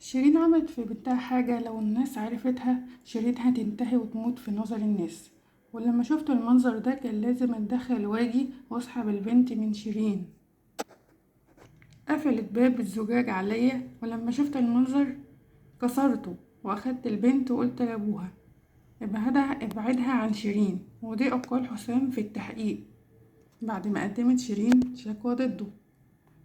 شيرين عملت في بنتها حاجة لو الناس عرفتها شيرين هتنتهي وتموت في نظر الناس. ولما شفت المنظر ده كان لازم اتدخل واجي واسحب البنت من شيرين. قفلت باب الزجاج عليا، ولما شفت المنظر كسرته واخدت البنت وقلت لابوها ابعدها عن شيرين. ودي اقوال حسام في التحقيق بعد ما قدمت شيرين شكوى ضده،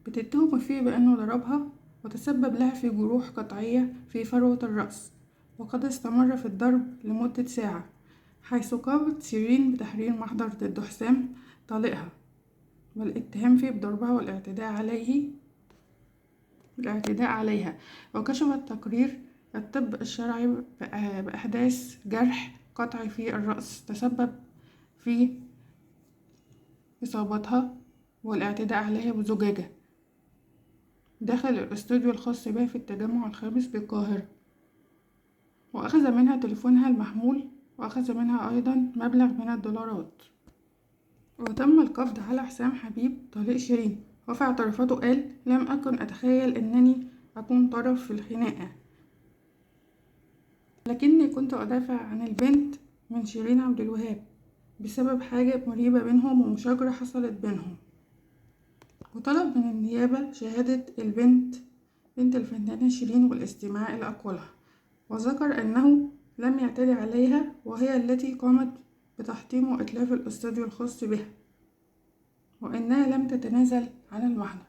بتتهم فيه بأنه ضربها وتسبب لها في جروح قطعية في فروة الرأس، وقد استمر في الضرب لمدة ساعة، حيث قامت شيرين بتحرير محضر ضد حسام طليقها والاتهام فيه بضربها والاعتداء عليها. وكشف التقرير الطب الشرعي بأحداث جرح قطعي في الرأس تسبب في إصابتها والاعتداء عليها بزجاجة داخل الاستوديو الخاص بها في التجمع الخامس بالقاهرة، وأخذ منها تليفونها المحمول، وأخذ منها أيضا مبلغ من الدولارات. وتم القبض على حسام حبيب طليق شيرين، وفي اعترافاته قال: لم أكن أتخيل أنني أكون طرف في الخناقة، لكني كنت أدافع عن البنت من شيرين عبد الوهاب بسبب حاجة مريبة بينهم ومشاجرة حصلت بينهم. وطلب من النيابة شهادة بنت الفنانة شيرين والاستماع إلى أقوالها، وذكر أنه لم يعتدي عليها وهي التي قامت بتحطيم وإتلاف الاستوديو الخاص بها، وأنها لم تتنازل عن المحضر.